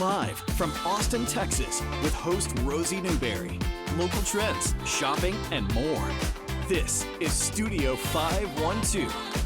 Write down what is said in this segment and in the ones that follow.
Live from Austin, Texas, with host Rosie Newberry. Local trends, shopping, and more. This is Studio 512.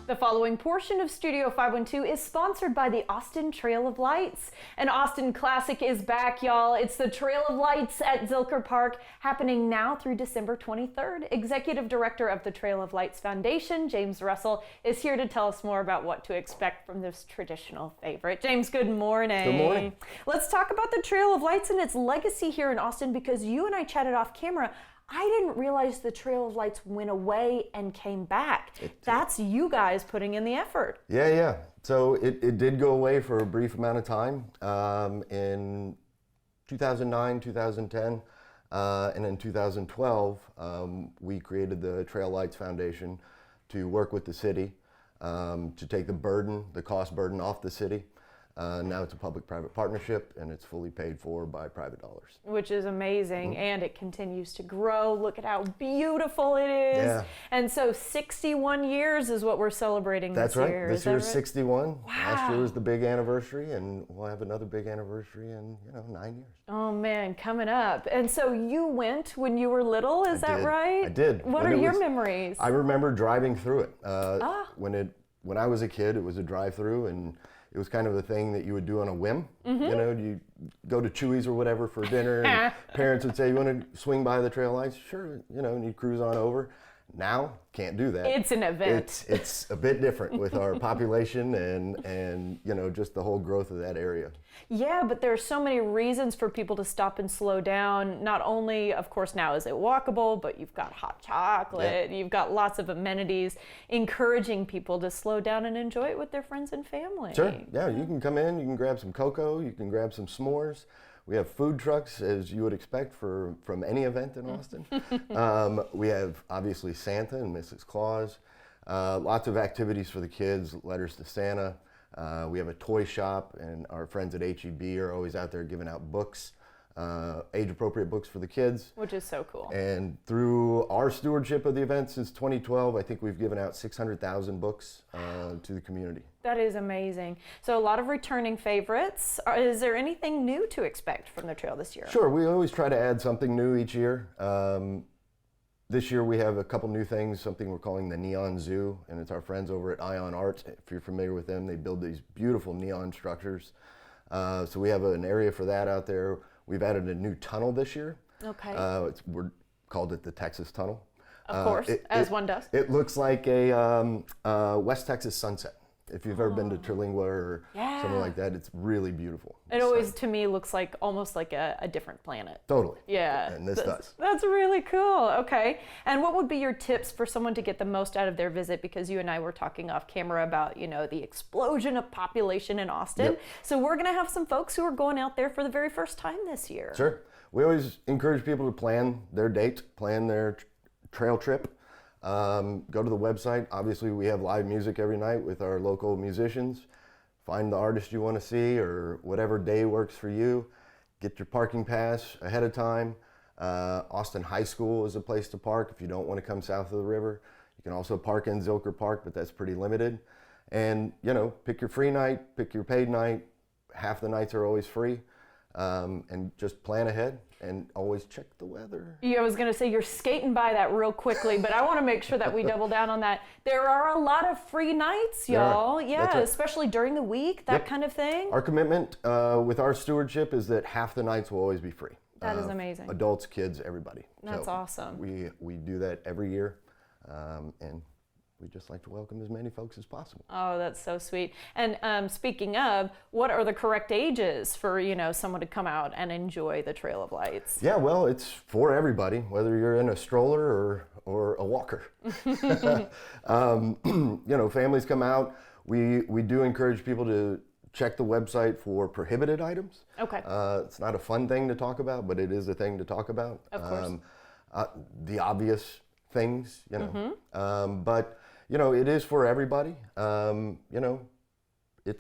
The following portion of Studio 512 is sponsored by the Austin Trail of Lights. An Austin classic is back, y'all. It's the Trail of Lights at Zilker Park, happening now through December 23rd. Executive Director of the Trail of Lights Foundation, James Russell, is here to tell us more about what to expect from this traditional favorite. James, good morning. Good morning. Let's talk about the Trail of Lights and its legacy here in Austin, because you and I chatted off camera. I didn't realize the Trail of Lights went away and came back. That's you guys putting in the effort. Yeah. So it did go away for a brief amount of time in 2009, 2010, and in 2012, we created the Trail Lights Foundation to work with the city to take the cost burden off the city. Now it's a public-private partnership, and it's fully paid for by private dollars. Which is amazing, and it continues to grow. Look at how beautiful it is. Yeah. And so 61 years is what we're celebrating That's this year. Right. This year's 61. Wow. Last year was the big anniversary, and we'll have another big anniversary in 9 years. Oh man, coming up. And so you went when you were little, is that right? I did. What are your memories? I remember driving through it. When I was a kid, it was a drive-through, and it was kind of a thing that you would do on a whim. Mm-hmm. You know, you go to Chewy's or whatever for dinner, and parents would say, "You want to swing by the trail lights?" Sure, and you cruise on over. Now, can't do that. It's an event. It's a bit different with our population and just the whole growth of that area. Yeah, but there are so many reasons for people to stop and slow down. Not only, of course, now is it walkable, but you've got hot chocolate, You've got lots of amenities, encouraging people to slow down and enjoy it with their friends and family. Sure, yeah, you can come in, you can grab some cocoa, you can grab some s'mores. We have food trucks, as you would expect from any event in Austin. We have, obviously, Santa and Mrs. Claus. Lots of activities for the kids, letters to Santa. We have a toy shop, and our friends at H-E-B are always out there giving out books, age-appropriate books for the kids. Which is so cool. And through our stewardship of the event since 2012, I think we've given out 600,000 books to the community. That is amazing. So a lot of returning favorites. Is there anything new to expect from the trail this year? Sure, we always try to add something new each year. This year we have a couple new things, something we're calling the Neon Zoo, and it's our friends over at Ion Art. If you're familiar with them, they build these beautiful neon structures. So we have an area for that out there. We've added a new tunnel this year. Okay. We're called it the Texas Tunnel. Of course, as one does. It looks like a West Texas sunset. If you've ever been to Terlingua or something like that, it's really beautiful. It always, to me, looks like almost like a different planet. Totally. Yeah. And this does. That's really cool. Okay. And what would be your tips for someone to get the most out of their visit? Because you and I were talking off camera about, the explosion of population in Austin. Yep. So we're going to have some folks who are going out there for the very first time this year. Sure. We always encourage people to plan their date, plan their trail trip. Go to the website. Obviously, we have live music every night with our local musicians. Find the artist you want to see or whatever day works for you. Get your parking pass ahead of time. Austin High School is a place to park if you don't want to come south of the river. You can also park in Zilker Park, but that's pretty limited. And, pick your free night, pick your paid night. Half the nights are always free. And just plan ahead and always check the weather. Yeah, I was going to say you're skating by that real quickly, but I want to make sure that we double down on that. There are a lot of free nights, y'all. Yeah, right. Especially during the week, that kind of thing. Our commitment with our stewardship is that half the nights will always be free. That is amazing. Adults, kids, everybody. That's awesome. We do that every year, and we just like to welcome as many folks as possible. Oh, that's so sweet. And speaking of, what are the correct ages for, someone to come out and enjoy the Trail of Lights? Yeah, well, it's for everybody, whether you're in a stroller or a walker. Families come out. We do encourage people to check the website for prohibited items. Okay. It's not a fun thing to talk about, but it is a thing to talk about. Of course. The obvious things, but it is for everybody.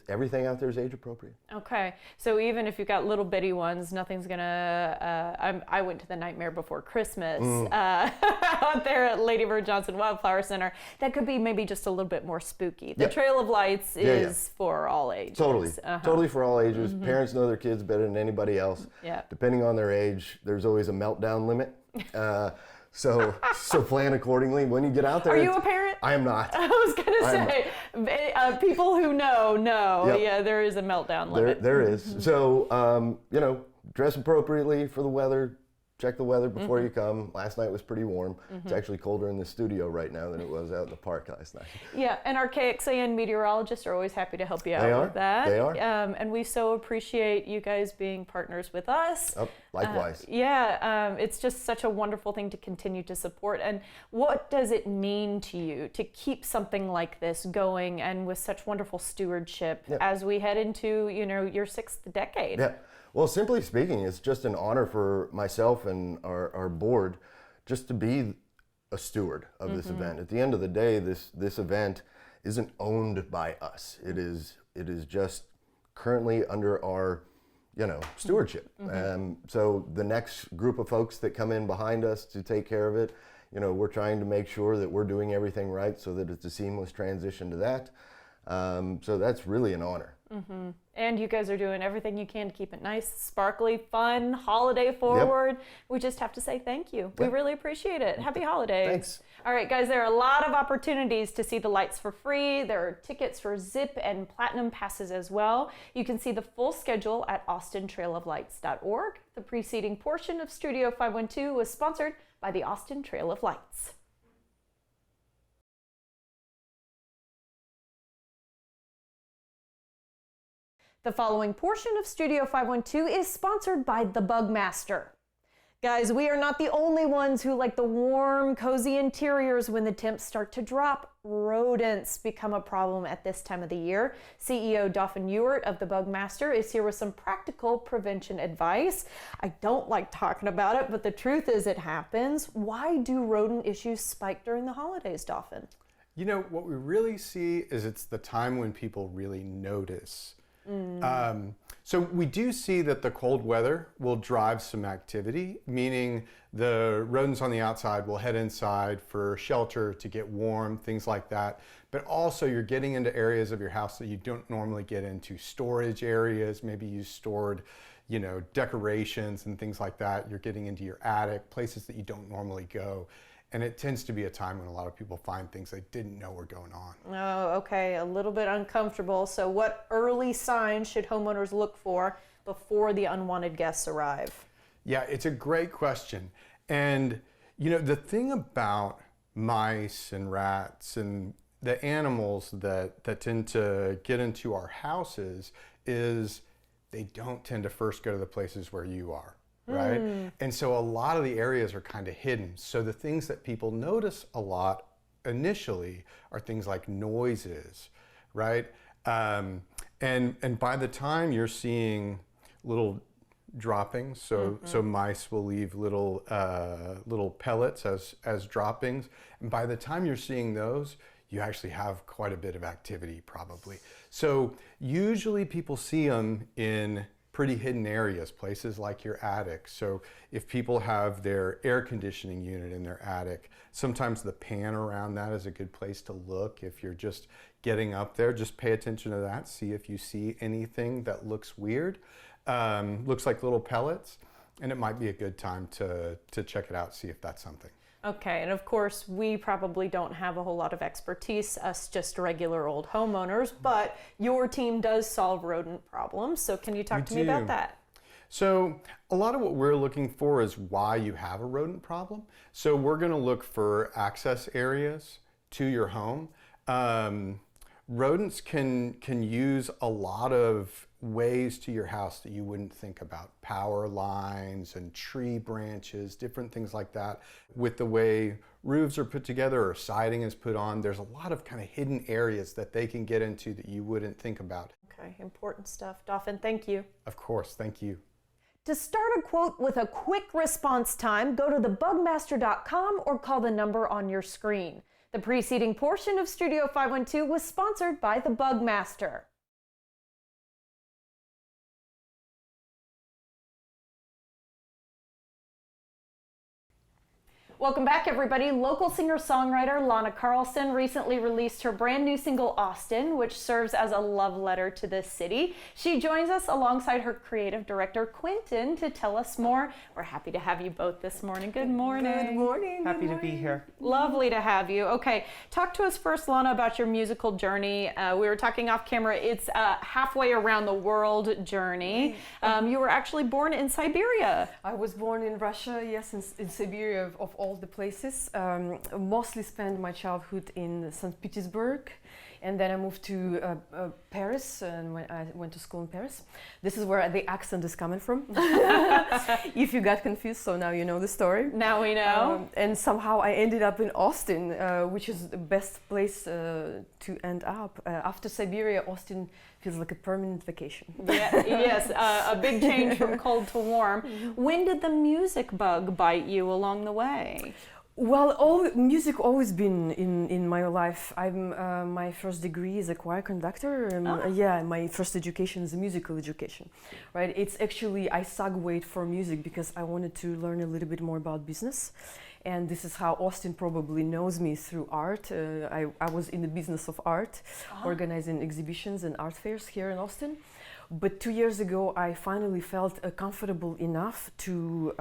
everything out there is age appropriate. Okay, so even if you've got little bitty ones, nothing's gonna. I went to the Nightmare Before Christmas out there at Lady Bird Johnson Wildflower Center. That could be maybe just a little bit more spooky. The Trail of Lights is for all ages. Totally for all ages. Parents know their kids better than anybody else. Yeah. Depending on their age, there's always a meltdown limit. So plan accordingly when you get out there. Are you a parent? I am not. I was gonna say, people who know, yeah, there is a meltdown limit. There is. So, dress appropriately for the weather. Check the weather before you come. Last night was pretty warm. It's actually colder in the studio right now than it was out in the park last night. Yeah, and our KXAN meteorologists are always happy to help you out with that. They are. And we so appreciate you guys being partners with us. Oh, likewise. It's just such a wonderful thing to continue to support. And what does it mean to you to keep something like this going and with such wonderful stewardship as we head into, your 6th decade? Yeah. Well, simply speaking, it's just an honor for myself and our board just to be a steward of this event. At the end of the day, this event isn't owned by us. It is just currently under our stewardship. So the next group of folks that come in behind us to take care of it, we're trying to make sure that we're doing everything right so that it's a seamless transition to that. So that's really an honor. And you guys are doing everything you can to keep it nice, sparkly, fun, holiday forward. We just have to say thank you. We really appreciate it. Happy holidays. Thanks. All right, guys, there are a lot of opportunities to see the lights for free. There are tickets for Zip and Platinum passes as well. You can see the full schedule at austintrailoflights.org. The preceding portion of Studio 512 was sponsored by the Austin Trail of Lights. The following portion of Studio 512 is sponsored by the Bugmaster. Guys, we are not the only ones who like the warm, cozy interiors when the temps start to drop. Rodents become a problem at this time of the year. CEO Dauphin Ewart of the Bugmaster is here with some practical prevention advice. I don't like talking about it, but the truth is it happens. Why do rodent issues spike during the holidays, Dauphin? What we really see is it's the time when people really notice. So we do see that the cold weather will drive some activity, meaning the rodents on the outside will head inside for shelter to get warm, things like that. But also you're getting into areas of your house that you don't normally get into, storage areas, maybe you stored, decorations and things like that. You're getting into your attic, places that you don't normally go. And it tends to be a time when a lot of people find things they didn't know were going on. Oh, okay, a little bit uncomfortable. So what early signs should homeowners look for before the unwanted guests arrive? Yeah, it's a great question. And, the thing about mice and rats and the animals that tend to get into our houses is they don't tend to first go to the places where you are. Right? And so a lot of the areas are kind of hidden. So the things that people notice a lot initially are things like noises, right? And by the time you're seeing little droppings, so mice will leave little pellets as droppings, and by the time you're seeing those, you actually have quite a bit of activity probably. So usually people see them in pretty hidden areas, places like your attic. So if people have their air conditioning unit in their attic, sometimes the pan around that is a good place to look. If you're just getting up there, just pay attention to that. See if you see anything that looks weird, looks like little pellets, and it might be a good time to check it out, see if that's something. Okay, and of course, we probably don't have a whole lot of expertise, us just regular old homeowners, but your team does solve rodent problems, so can you talk to me about that? So a lot of what we're looking for is why you have a rodent problem. So we're gonna look for access areas to your home. Rodents can use a lot of ways to your house that you wouldn't think about. Power lines and tree branches, different things like that. With the way roofs are put together or siding is put on, there's a lot of kind of hidden areas that they can get into that you wouldn't think about. Okay, important stuff. Dauphin, thank you. Of course, thank you. To start a quote with a quick response time, go to thebugmaster.com or call the number on your screen. The preceding portion of Studio 512 was sponsored by the Bugmaster. Welcome back, everybody. Local singer-songwriter Lana Carlson recently released her brand new single, Austin, which serves as a love letter to this city. She joins us alongside her creative director, Quentin, to tell us more. We're happy to have you both this morning. Good morning. Good morning. Happy to be here. Lovely to have you. Okay, talk to us first, Lana, about your musical journey. We were talking off camera. It's a halfway around the world journey. You were actually born in Siberia. I was born in Russia, yes, in Siberia, of all the places. Mostly spent my childhood in St. Petersburg, and then I moved to Paris, and when I went to school in Paris. This is where the accent is coming from. If you got confused, so now you know the story. Now we know. And somehow I ended up in Austin, which is the best place to end up. After Siberia, Austin feels like a permanent vacation. Yeah, yes, a big change from cold to warm. When did the music bug bite you along the way? Well, music always been in my life. My first degree is a choir conductor. Yeah, my first education is a musical education, right? It's actually, I segued for music because I wanted to learn a little bit more about business. And this is how Austin probably knows me, through art. I was in the business of art, organizing exhibitions and art fairs here in Austin. But 2 years ago, I finally felt comfortable enough to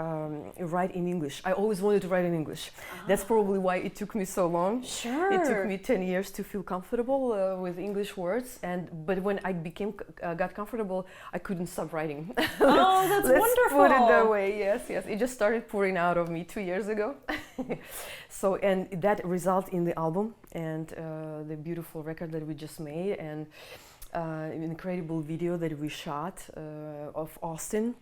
write in English. I always wanted to write in English. That's probably why it took me so long. Sure. It took me 10 years to feel comfortable with English words. But when I got comfortable, I couldn't stop writing. Oh, that's Let's wonderful. put it that way. Yes, yes. It just started pouring out of me 2 years ago. So, and that resulted in the album and the beautiful record that we just made, and an incredible video that we shot of Austin.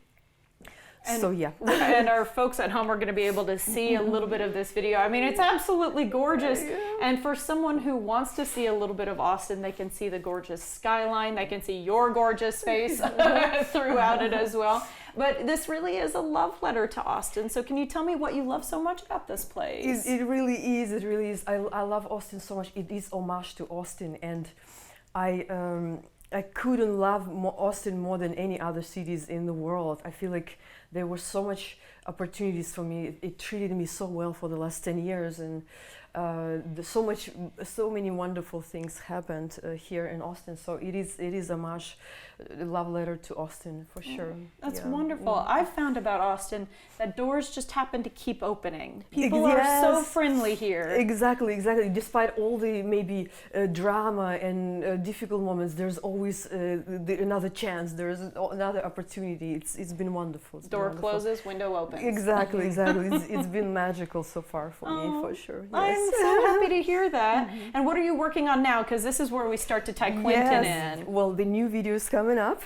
And, so yeah. And our folks at home are going to be able to see a little bit of this video. I mean, it's absolutely gorgeous. Yeah. And for someone who wants to see a little bit of Austin, they can see the gorgeous skyline. They can see your gorgeous face throughout it as well. But this really is a love letter to Austin. So can you tell me what you love so much about this place? It really is. It really is. I love Austin so much. It is homage to Austin, and I couldn't love Austin more than any other cities in the world. I feel like there were so much opportunities for me. It treated me so well for the last 10 years, and so many wonderful things happened here in Austin. So it is a homage, a love letter to Austin for sure. That's Yeah. wonderful. Yeah. I've found about Austin that doors just happen to keep opening. People are so Yes. friendly here. Exactly. Despite all the maybe drama and difficult moments, there's always another chance. There's another opportunity. It's been wonderful. Door closes, window opens. Exactly. It's been magical so far for me, for sure. I'm so happy to hear that. And what are you working on now? Because this is where we start to tie Quentin in. Well, the new video is coming up.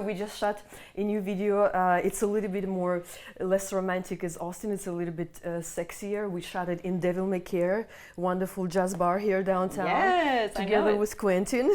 We just shot a new video. It's a little bit less romantic as Austin. It's a little bit sexier. We shot it in Devil May Care, wonderful jazz bar here downtown. Yes, together I know it. with Quentin.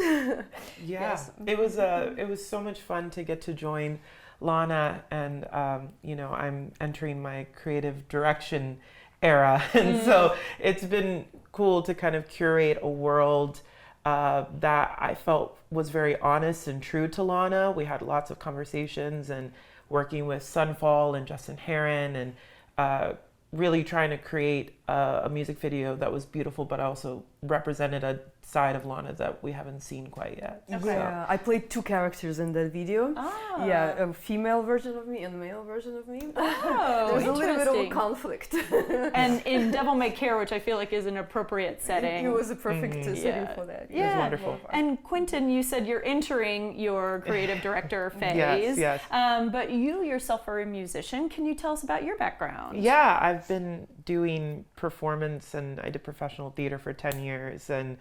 Yeah, Yes. it was so much fun to get to join Lana, and I'm entering my creative direction era, and so it's been cool to kind of curate a world that I felt was very honest and true to Lana. We had lots of conversations and working with Sunfall and Justin Heron, and really trying to create a music video that was beautiful but also represented a side of Lana that we haven't seen quite yet. Yeah, I played two characters in that video. Ah. Yeah, a female version of me and a male version of me. Oh, There's a little bit of a interesting. conflict. And in Devil May Care, which I feel like is an appropriate setting. It was a perfect setting Yeah. for that. Yeah. wonderful. And Quentin, you said you're entering your creative director phase. Yes. But you yourself are a musician. Can you tell us about your background? Yeah, I've been doing performance, and I did professional theater for 10 years, and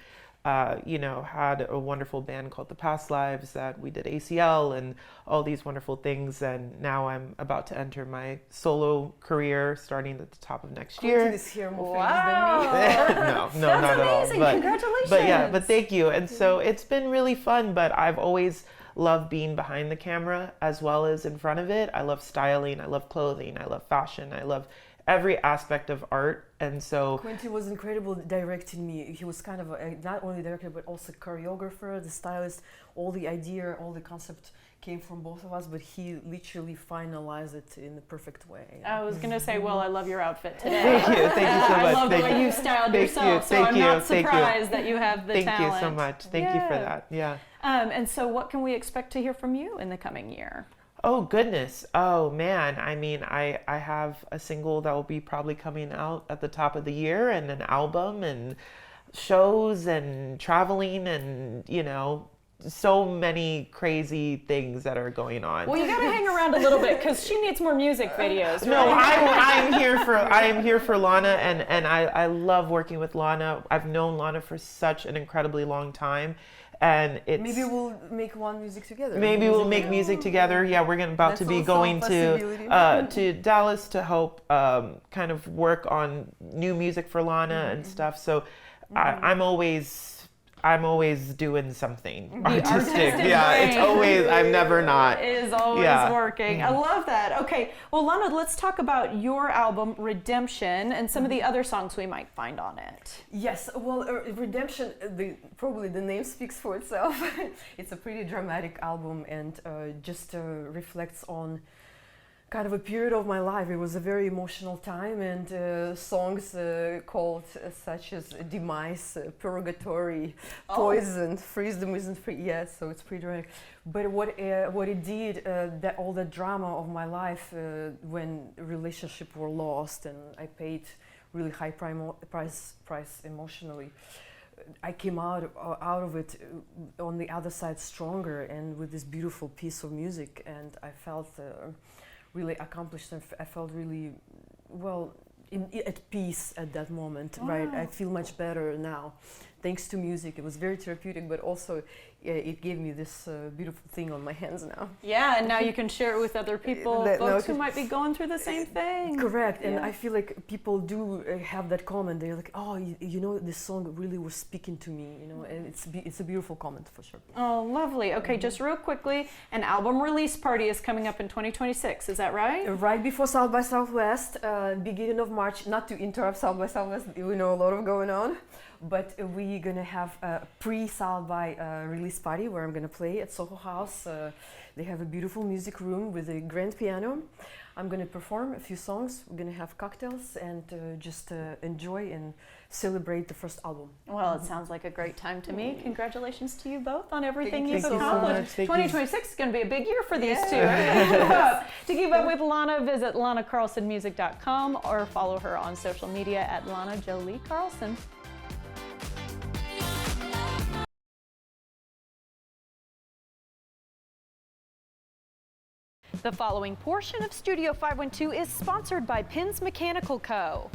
had a wonderful band called The Past Lives that we did ACL and all these wonderful things. And now I'm about to enter my solo career starting at the top of next year. Quentin is here more Wow. famous than me. No, That's not at all. amazing. But, Congratulations. but thank you. And so it's been really fun, but I've always loved being behind the camera as well as in front of it. I love styling, I love clothing, I love fashion, I love every aspect of art. And so Quentin was incredible directing me. He was kind of not only director but also choreographer, the stylist. All the idea, all the concept came from both of us, but he literally finalized it in the perfect way. I was gonna say, well, I love your outfit today. thank you so much. I love the Thank way you. you styled Thank yourself, you. so Thank I'm you. not Thank you. surprised that you have the Thank talent. you so much. Thank you for that. Yeah. And so what can we expect to hear from you in the coming year? Oh goodness. Oh man. I mean, I have a single that will be probably coming out at the top of the year, and an album, and shows, and traveling, and so many crazy things that are going on. Well, you gotta hang around a little bit because she needs more music videos. Right? No, I am here for Lana, and I love working with Lana. I've known Lana for such an incredibly long time, and it's Maybe we'll make one music together. maybe we'll make music together. Yeah, we're about That's to be also going a possibility. to Dallas to help kind of work on new music for Lana and stuff. So I'm always doing something artistic. Yeah, brain it's always, I'm never not. Is always Yeah. working. I love that. Okay, well, Lana, let's talk about your album Redemption and some of the other songs we might find on it. Yes, well, Redemption, probably the name speaks for itself. It's a pretty dramatic album, and just reflects on kind of a period of my life. It was a very emotional time, and songs called such as Demise, Purgatory, Poison, Freedom Isn't Free. Yeah, so it's pretty dramatic. But what it did, that all the drama of my life when relationships were lost, and I paid really high price emotionally. I came out of it on the other side stronger, and with this beautiful piece of music, and I felt really accomplished, and I felt really at peace at that moment. Wow. Right, I feel much better now thanks to music. It was very therapeutic, but also it gave me this beautiful thing on my hands now. Yeah, and now you can share it with other people, folks who might be going through the same thing. Correct, and Yeah. I feel like people do have that comment. They're like, "Oh, this song really was speaking to me," and it's a beautiful comment for sure. Oh, lovely. Okay, just real quickly, an album release party is coming up in 2026. Is that right? Right before South by Southwest, beginning of March. Not to interrupt South by Southwest, we know a lot of going on, but we're gonna have a pre-South by release party where I'm gonna play at Soho House. They have a beautiful music room with a grand piano. I'm gonna perform a few songs. We're gonna have cocktails and just enjoy and celebrate the first album. Well, it sounds like a great time to me. Congratulations to you both on everything Thank you've you so accomplished. much. Thank you. 2026 is going to be a big year for these two. To keep up with Lana, visit lanacarlsonmusic.com or follow her on social media at Lana Jolie Carlson. The following portion of Studio 512 is sponsored by Pins Mechanical Co.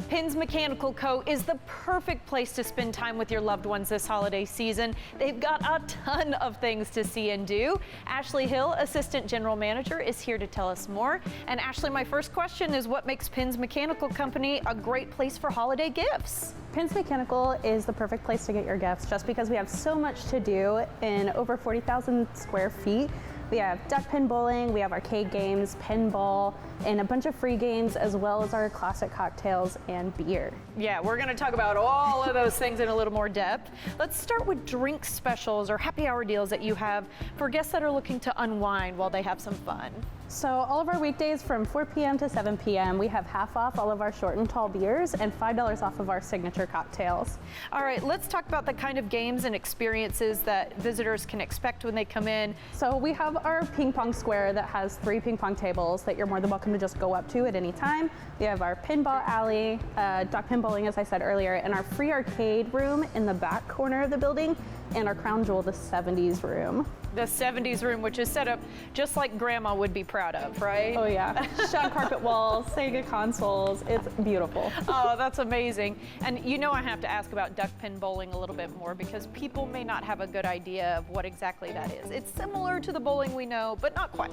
Pins Mechanical Co. is the perfect place to spend time with your loved ones this holiday season. They've got a ton of things to see and do. Ashley Hill, Assistant General Manager, is here to tell us more. And Ashley, my first question is, what makes Pins Mechanical Company a great place for holiday gifts? Pins Mechanical is the perfect place to get your gifts just because we have so much to do in over 40,000 square feet. We have duck pin bowling, we have arcade games, pinball, and a bunch of free games, as well as our classic cocktails and beer. Yeah, we're going to talk about all of those things in a little more depth. Let's start with drink specials or happy hour deals that you have for guests that are looking to unwind while they have some fun. So all of our weekdays from 4 p.m. to 7 p.m. we have half off all of our short and tall beers and $5 off of our signature cocktails. All right, let's talk about the kind of games and experiences that visitors can expect when they come in. So we have our ping pong square that has 3 ping pong tables that you're more than welcome to just go up to at any time. We have our pinball alley, duck pin bowling, as I said earlier, and our free arcade room in the back corner of the building, and our crown jewel, the 70s room. The 70s room, which is set up just like Grandma would be proud of, right? Oh yeah, shag carpet walls, Sega consoles, it's beautiful. Oh, that's amazing. And I have to ask about duck pin bowling a little bit more because people may not have a good idea of what exactly that is. It's similar to the bowling we know, but not quite.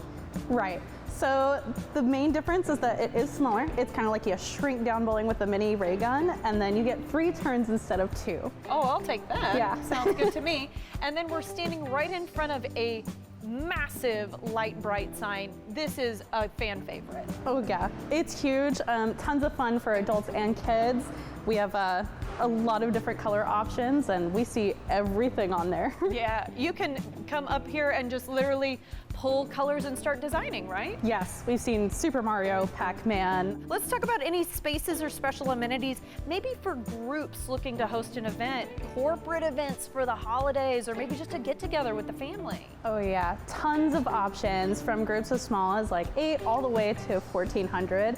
Right. So the main difference is that it is smaller. It's kind of like you shrink down bowling with a mini ray gun, and then you get 3 turns instead of 2. Oh, I'll take that. Yeah. Sounds good to me. And then we're standing right in front of a massive light bright sign. This is a fan favorite. Oh yeah, it's huge. Tons of fun for adults and kids. We have a lot of different color options and we see everything on there. Yeah, you can come up here and just literally pull colors and start designing, right? Yes, we've seen Super Mario, Pac-Man. Let's talk about any spaces or special amenities, maybe for groups looking to host an event, corporate events for the holidays, or maybe just a get together with the family. Oh yeah, tons of options from groups as small as like 8 all the way to 1,400.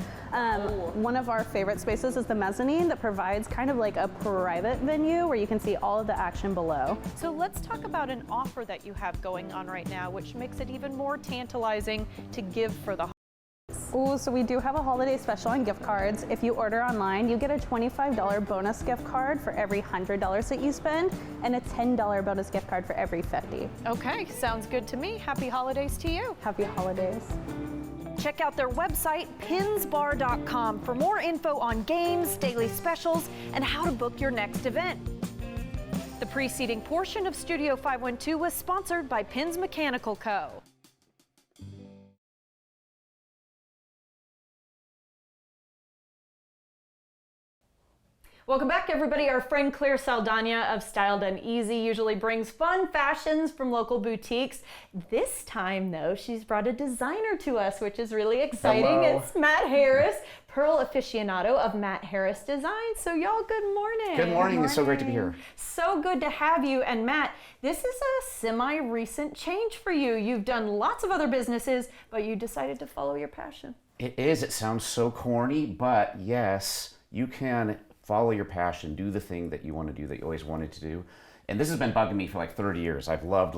One of our favorite spaces is the mezzanine that provides kind of like a private venue where you can see all of the action below. So let's talk about an offer that you have going on right now, which makes it even more tantalizing to give for the holidays. Ooh, so we do have a holiday special on gift cards. If you order online, you get a $25 bonus gift card for every $100 that you spend and a $10 bonus gift card for every $50. Okay, sounds good to me. Happy holidays to you. Happy holidays. Check out their website, pinsbar.com, for more info on games, daily specials, and how to book your next event. The preceding portion of Studio 512 was sponsored by Pins Mechanical Co. Welcome back, everybody. Our friend Claire Saldana of Style Done Easy usually brings fun fashions from local boutiques. This time, though, she's brought a designer to us, which is really exciting. Hello. It's Matt Harris, Pearl aficionado of Matt Harris Design. So y'all, good morning. Good morning. It's so great to be here. So good to have you. And Matt, this is a semi-recent change for you. You've done lots of other businesses, but you decided to follow your passion. It is. It sounds so corny, but yes, you can follow your passion, do the thing that you want to do, that you always wanted to do. And this has been bugging me for like 30 years. I've loved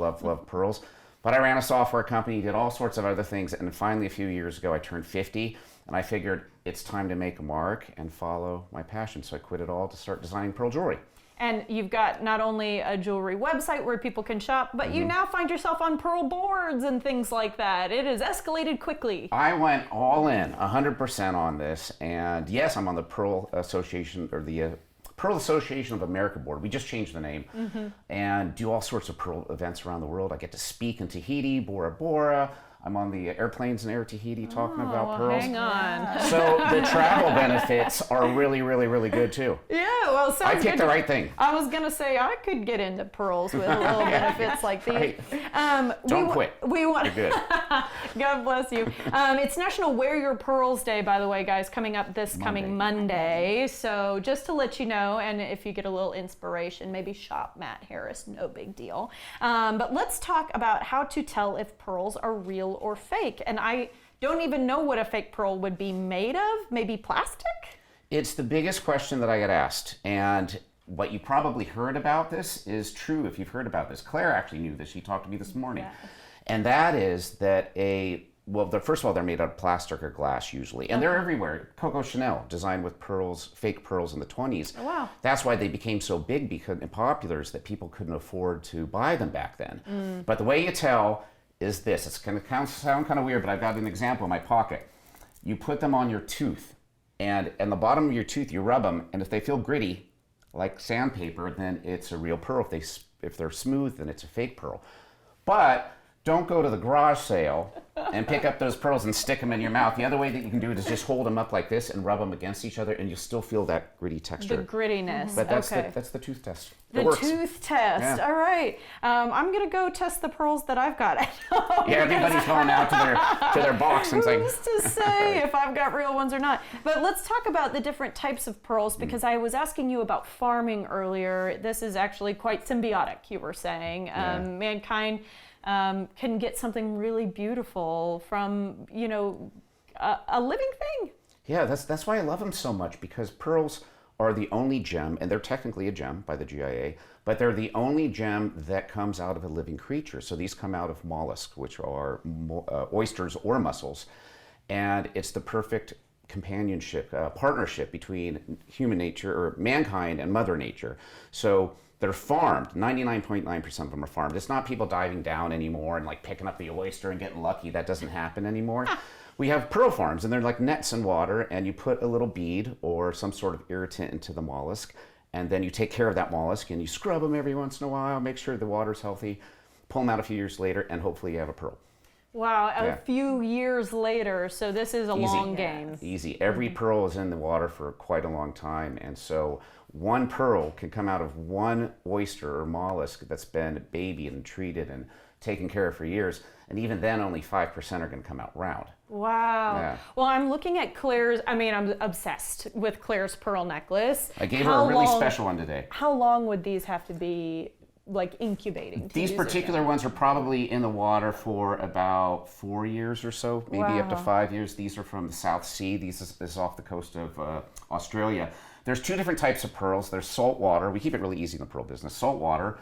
pearls, but I ran a software company, did all sorts of other things, and finally a few years ago I turned 50, and I figured it's time to make a mark and follow my passion. So I quit it all to start designing pearl jewelry. And you've got not only a jewelry website where people can shop, but you now find yourself on pearl boards and things like that. It has escalated quickly. I went all in, 100% on this, and yes, I'm on the Pearl Association, or the Pearl Association of America board. We just changed the name, and do all sorts of pearl events around the world. I get to speak in Tahiti, Bora Bora. I'm on the airplanes in Air Tahiti talking about pearls. Hang on. So the travel benefits are really, really, really good too. Yeah, well, sounds I good. picked the right thing. I was gonna say I could get into pearls with little benefits like these. Right. Don't quit. We want. You're good. God bless you. It's National Wear Your Pearls Day, by the way, guys, coming up this coming Monday. So just to let you know, and if you get a little inspiration, maybe shop Matt Harris. No big deal. But let's talk about how to tell if pearls are real or fake. And I don't even know what a fake pearl would be made of. Maybe plastic? It's the biggest question that I get asked, and what you probably heard about this is true if you've heard about this. Claire actually knew this. She talked to me this morning. Yeah. And that is that first of all, they're made out of plastic or glass usually, and they're everywhere. Coco Chanel, designed with pearls, fake pearls in the 20s. Oh, wow. That's why they became so big and popular, is that people couldn't afford to buy them back then. But the way you tell is this. It's going to sound kind of weird, but I've got an example in my pocket. You put them on your tooth, and the bottom of your tooth, you rub them, and if they feel gritty, like sandpaper, then it's a real pearl. If they're smooth, then it's a fake pearl. But don't go to the garage sale and pick up those pearls and stick them in your mouth. The other way that you can do it is just hold them up like this and rub them against each other, and you'll still feel that gritty texture. The grittiness. But that's okay. that's the tooth test. The tooth test. Yeah. All right. I'm gonna go test the pearls that I've got. Yeah, everybody's going out to their box and saying, who's to say if I've got real ones or not? But let's talk about the different types of pearls, because I was asking you about farming earlier. This is actually quite symbiotic, you were saying. Mankind can get something really beautiful from, a living thing. Yeah, that's why I love them so much, because pearls are the only gem, and they're technically a gem by the GIA, but they're the only gem that comes out of a living creature. So these come out of mollusks, which are oysters or mussels, and it's the perfect companionship, partnership between human nature, or mankind, and Mother Nature. So they're farmed. 99.9% of them are farmed. It's not people diving down anymore and like picking up the oyster and getting lucky. That doesn't happen anymore. We have pearl farms, and they're like nets in water, and you put a little bead or some sort of irritant into the mollusk, and then you take care of that mollusk, and you scrub them every once in a while, make sure the water's healthy. pull them out a few years later, and hopefully you have a pearl. Wow, a Yeah. few years later, so this is a Easy. long game. Easy. Every pearl is in the water for quite a long time, and so one pearl can come out of one oyster or mollusk that's been babied and treated and taken care of for years, and even then only 5% are going to come out round. Wow. Yeah. Well, I'm looking at Claire's, I mean, I'm obsessed with Claire's pearl necklace. I gave her a really special one today. How long would these have to be like incubating? These particular ones are probably in the water for about 4 years or so, maybe up to 5 years. These are from the South Sea. This is off the coast of Australia. There's two different types of pearls. There's saltwater. We keep it really easy in the pearl business. Saltwater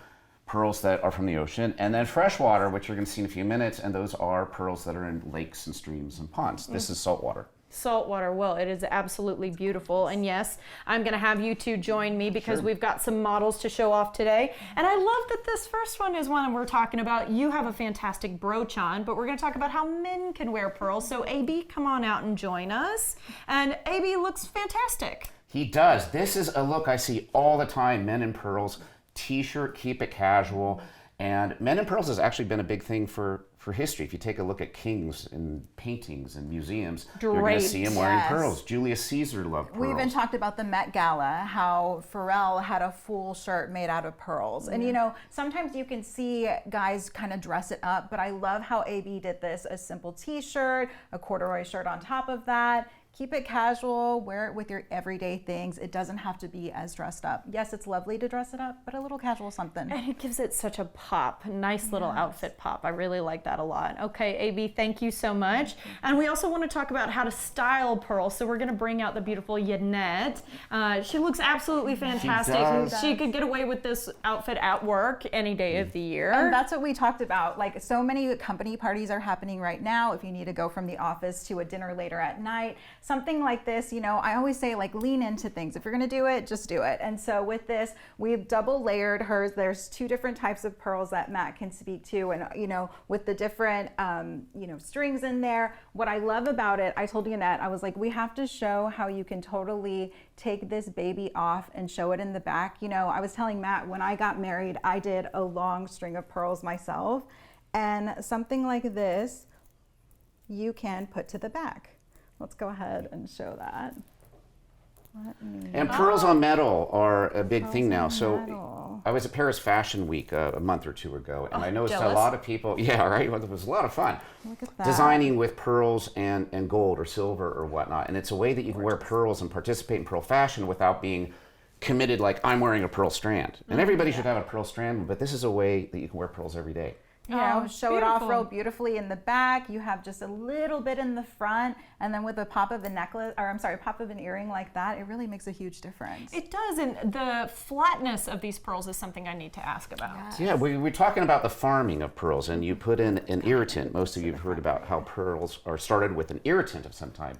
pearls that are from the ocean, and then freshwater, which you're going to see in a few minutes, and those are pearls that are in lakes and streams and ponds. This is saltwater. Saltwater. Well, it is absolutely beautiful. And yes, I'm going to have you two join me because we've got some models to show off today. And I love that this first one is one we're talking about. You have a fantastic brooch on, but we're going to talk about how men can wear pearls. So AB, come on out and join us. And AB looks fantastic. He does. This is a look I see all the time, men in pearls, t-shirt, keep it casual. And men in pearls has actually been a big thing for history. If you take a look at kings in paintings and museums, you're going to see them wearing pearls. Julius Caesar loved pearls. We even talked about the Met Gala, how Pharrell had a full shirt made out of pearls. And you know, sometimes you can see guys kind of dress it up, but I love how AB did this, a simple t-shirt, a corduroy shirt on top of that. Keep it casual, wear it with your everyday things. It doesn't have to be as dressed up. Yes, it's lovely to dress it up, but a little casual something. And it gives it such a pop, nice little outfit pop. I really like that a lot. Okay, AB, thank you so much. And we also want to talk about how to style pearls. So we're going to bring out the beautiful Yanette. She looks absolutely fantastic. She could get away with this outfit at work any day of the year. And that's what we talked about. Like, so many company parties are happening right now. If you need to go from the office to a dinner later at night, something like this, you know, I always say, like, lean into things. If you're going to do it, just do it. And so with this, we've double layered hers. There's two different types of pearls that Matt can speak to, and you know, with the different you know, strings in there. What I love about it, I told Annette, I was like, we have to show how you can totally take this baby off and show it in the back. You know, I was telling Matt, when I got married, I did a long string of pearls myself, and something like this you can put to the back. Let's go ahead and show that. And pearls on metal are a big thing now. So metal. I was at Paris Fashion Week a month or two ago, and I noticed jealous. a lot of people, yeah, right, well, it was a lot of fun, Look at that. designing with pearls and gold or silver or whatnot. And it's a way that you can wear pearls and participate in pearl fashion without being committed, like I'm wearing a pearl strand. And everybody should have a pearl strand, but this is a way that you can wear pearls every day. You know, show it off beautiful. real beautifully in the back. You have just a little bit in the front, and then with a pop of a necklace, or I'm sorry, pop of an earring like that, it really makes a huge difference. It does, and the flatness of these pearls is something I need to ask about. Yeah, we're talking about the farming of pearls, and you put in an irritant. Most of you have heard about how pearls are started with an irritant of some type.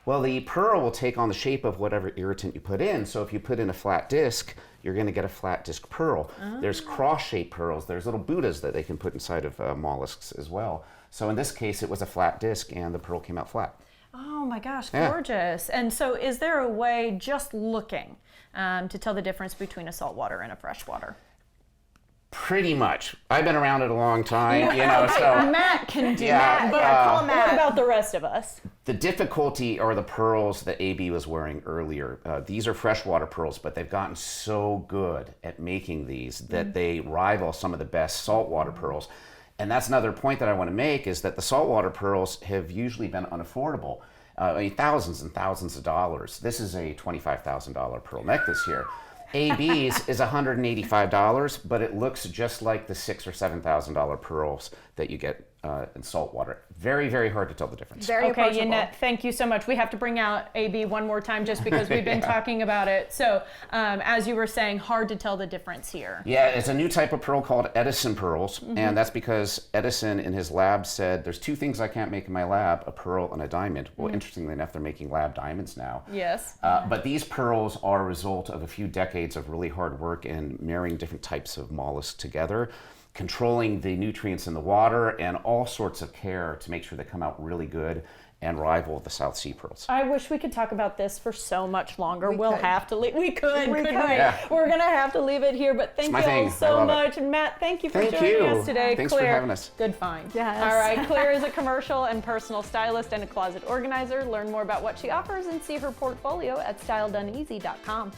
Well, the pearl will take on the shape of whatever irritant you put in. So if you put in a flat disc, you're going to get a flat disc pearl. There's cross-shaped pearls. There's little Buddhas that they can put inside of mollusks as well. So in this case, it was a flat disc, and the pearl came out flat. Oh my gosh, Yeah. gorgeous. And so is there a way, just looking, to tell the difference between a saltwater and a freshwater? Pretty much. I've been around it a long time, you know, so Matt can do Yeah, that, but call what about the rest of us? the difficulty are the pearls that AB was wearing earlier. These are freshwater pearls, but they've gotten so good at making these that they rival some of the best saltwater pearls. And that's another point that I want to make, is that the saltwater pearls have usually been unaffordable. I mean, thousands and thousands of dollars. This is a $25,000 pearl necklace here. AB's is $185, but it looks just like the $6,000 or $7,000 pearls that you get in saltwater. Very, very hard to tell the difference. Very Okay, approachable. Yanette, thank you so much. We have to bring out AB one more time just because we've been talking about it. So, as you were saying, hard to tell the difference here. Yeah, it's a new type of pearl called Edison pearls, and that's because Edison in his lab said, there's two things I can't make in my lab, a pearl and a diamond. Well, interestingly enough, they're making lab diamonds now. Yes. But these pearls are a result of a few decades of really hard work in marrying different types of mollusks together. controlling the nutrients in the water, and all sorts of care to make sure they come out really good and rival the South Sea pearls. I wish we could talk about this for so much longer. We'll could. have to leave. We could, couldn't we? Yeah. We're going to have to leave it here, but thank my you all thing. I so love it. much. And Matt, thank you for Thank joining you. us today. Thanks Claire, for having us. good find. Yes. All right, Claire is a commercial and personal stylist and a closet organizer. Learn more about what she offers and see her portfolio at styledoneasy.com.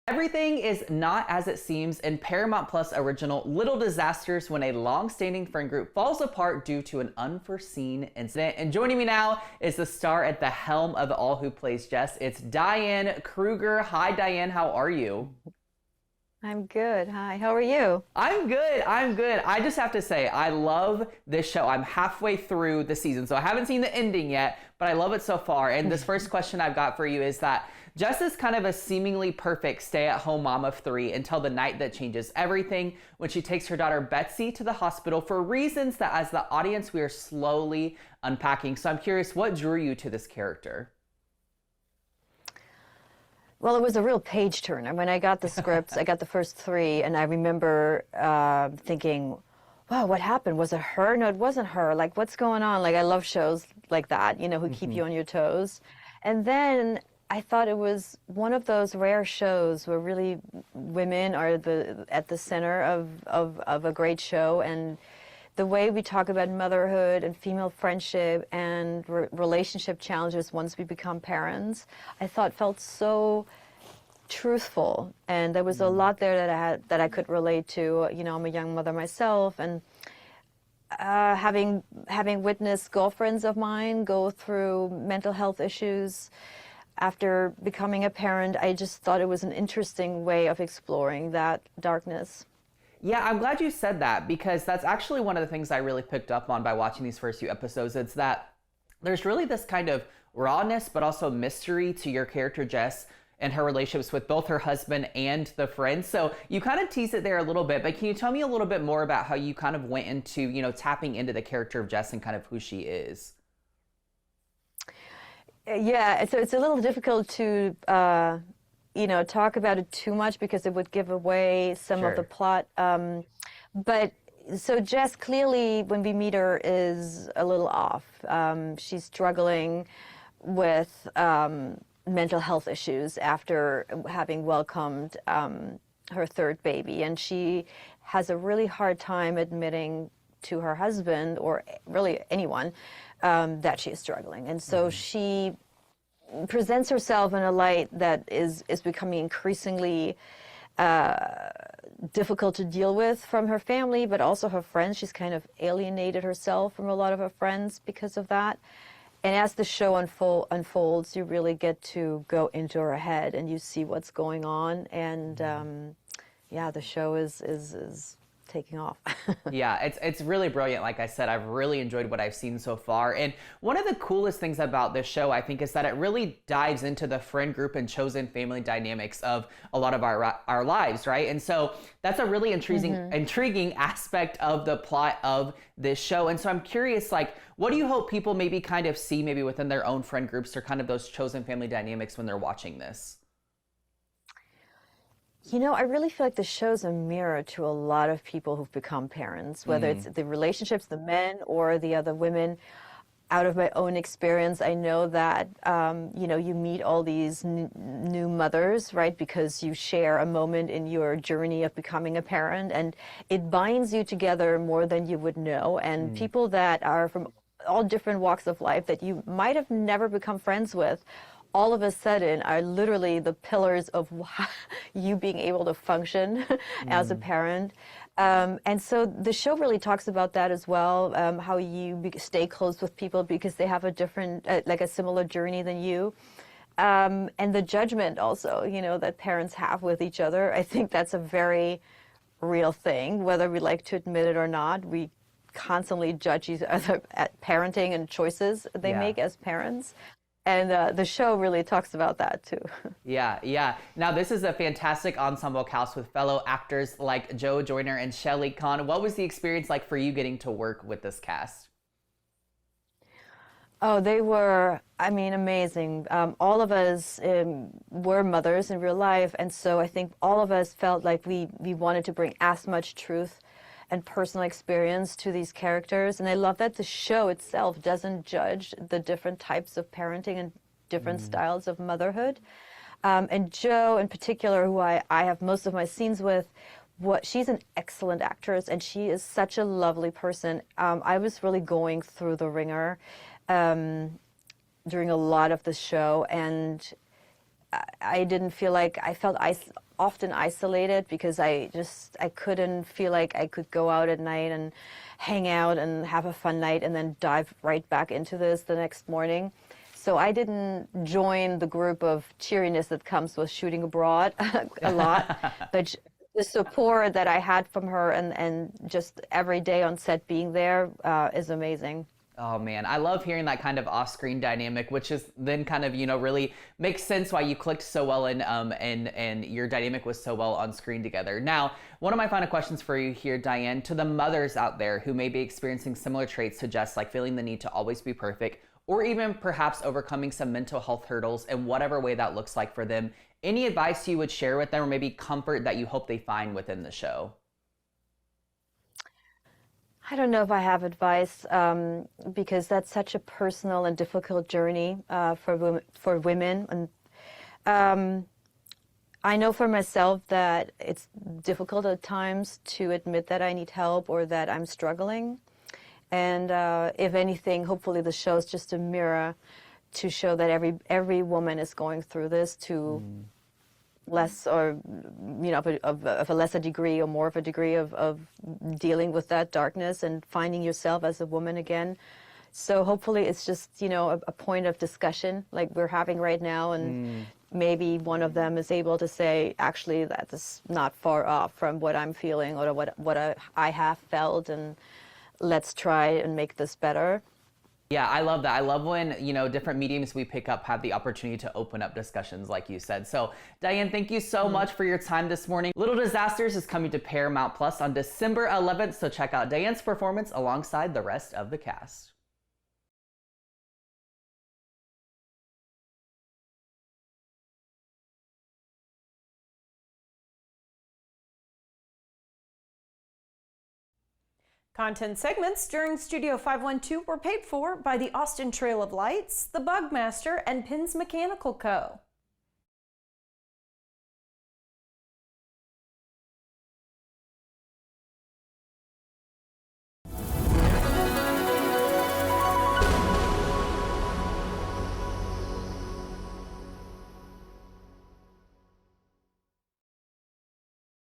Everything is not as it seems in Paramount Plus original Little Disasters when a long-standing friend group falls apart due to an unforeseen incident. And joining me now is the star at the helm of it all who plays Jess. It's Diane Kruger. Hi, Diane. How are you? I'm good. Hi, how are you? I'm good. I'm good. I just have to say, I love this show. I'm halfway through the season, so I haven't seen the ending yet, but I love it so far. And this first question I've got for you is that Jess is kind of a seemingly perfect stay-at-home mom of 3 until the night that changes everything when she takes her daughter Betsy to the hospital for reasons that as the audience we are slowly unpacking. So I'm curious, what drew you to this character? Well, it was a real page turner. When I got the scripts, I got the first 3, and I remember thinking, wow, what happened? Was it her? No, it wasn't her. Like, what's going on? Like, I love shows like that, you know, who keep you on your toes. And then I thought it was one of those rare shows where really women are at the center of a great show, and the way we talk about motherhood and female friendship and relationship challenges once we become parents, I thought felt so truthful, and there was a lot there that I could relate to. You know, I'm a young mother myself, and having witnessed girlfriends of mine go through mental health issues after becoming a parent, I just thought it was an interesting way of exploring that darkness. Yeah, I'm glad you said that, because that's actually one of the things I really picked up on by watching these first few episodes. It's that there's really this kind of rawness, but also mystery to your character, Jess, and her relationships with both her husband and the friends. So you kind of tease it there a little bit, but can you tell me a little bit more about how you kind of went into, you know, tapping into the character of Jess and kind of who she is? Yeah, so it's a little difficult to, you know, talk about it too much because it would give away some of the plot. But so Jess clearly, when we meet her, is a little off. She's struggling with mental health issues after having welcomed her 3rd baby, and she has a really hard time admitting to her husband, or really anyone, that she is struggling. And so she presents herself in a light that is becoming increasingly difficult to deal with from her family, but also her friends. She's kind of alienated herself from a lot of her friends because of that. And as the show unfolds, you really get to go into her head and you see what's going on. And yeah, the show is taking off. Yeah, it's really brilliant. Like I said, I've really enjoyed what I've seen so far. And one of the coolest things about this show, I think, is that it really dives into the friend group and chosen family dynamics of a lot of our lives, right? And so that's a really intriguing aspect of the plot of this show. And so I'm curious, like, what do you hope people maybe kind of see maybe within their own friend groups or kind of those chosen family dynamics when they're watching this? You know, I really feel like the show's a mirror to a lot of people who've become parents, whether it's the relationships, the men or the other women. Out of my own experience, I know that, you know, you meet all these new mothers, right? Because you share a moment in your journey of becoming a parent, and it binds you together more than you would know. And people that are from all different walks of life that you might have never become friends with, all of a sudden are literally the pillars of you being able to function as a parent. And so the show really talks about that as well, how you stay close with people because they have a different, like a similar journey than you. And the judgment also, you know, that parents have with each other. I think that's a very real thing, whether we like to admit it or not. We constantly judge each other at parenting and choices they make as parents. And the show really talks about that too. Yeah. Now this is a fantastic ensemble cast with fellow actors like Joe Joyner and Shelley Kahn. What was the experience like for you getting to work with this cast? Oh, they were, I mean, amazing. All of us were mothers in real life, and so I think all of us felt like we wanted to bring as much truth and personal experience to these characters. And I love that the show itself doesn't judge the different types of parenting and different styles of motherhood. And Jo, in particular, who I have most of my scenes with, she's an excellent actress, and she is such a lovely person. I was really going through the ringer during a lot of the show, and I didn't feel like, I felt often isolated because I couldn't feel like I could go out at night and hang out and have a fun night and then dive right back into this the next morning. So I didn't join the group of cheeriness that comes with shooting abroad a lot, but the support that I had from her and just every day on set being there is amazing. Oh man, I love hearing that kind of off-screen dynamic, which is then kind of, you know, really makes sense why you clicked so well and your dynamic was so well on screen together. Now, one of my final questions for you here, Diane, to the mothers out there who may be experiencing similar traits to Jess, like feeling the need to always be perfect, or even perhaps overcoming some mental health hurdles in whatever way that looks like for them, any advice you would share with them, or maybe comfort that you hope they find within the show? I don't know if I have advice because that's such a personal and difficult journey for women. And I know for myself that it's difficult at times to admit that I need help or that I'm struggling. And if anything, hopefully the show is just a mirror to show that every woman is going through this to less or, you know, of a lesser degree or more of a degree of dealing with that darkness and finding yourself as a woman again. So hopefully it's just, you know, a point of discussion like we're having right now, and maybe one of them is able to say, actually, that's not far off from what I'm feeling or what I have felt, and let's try and make this better. Yeah, I love that. I love when, you know, different mediums we pick up have the opportunity to open up discussions like you said. So Diane, thank you so much for your time this morning. Little Disasters is coming to Paramount Plus on December 11th, so check out Diane's performance alongside the rest of the cast. Content segments during Studio 512 were paid for by the Austin Trail of Lights, the Bugmaster, and Pins Mechanical Co.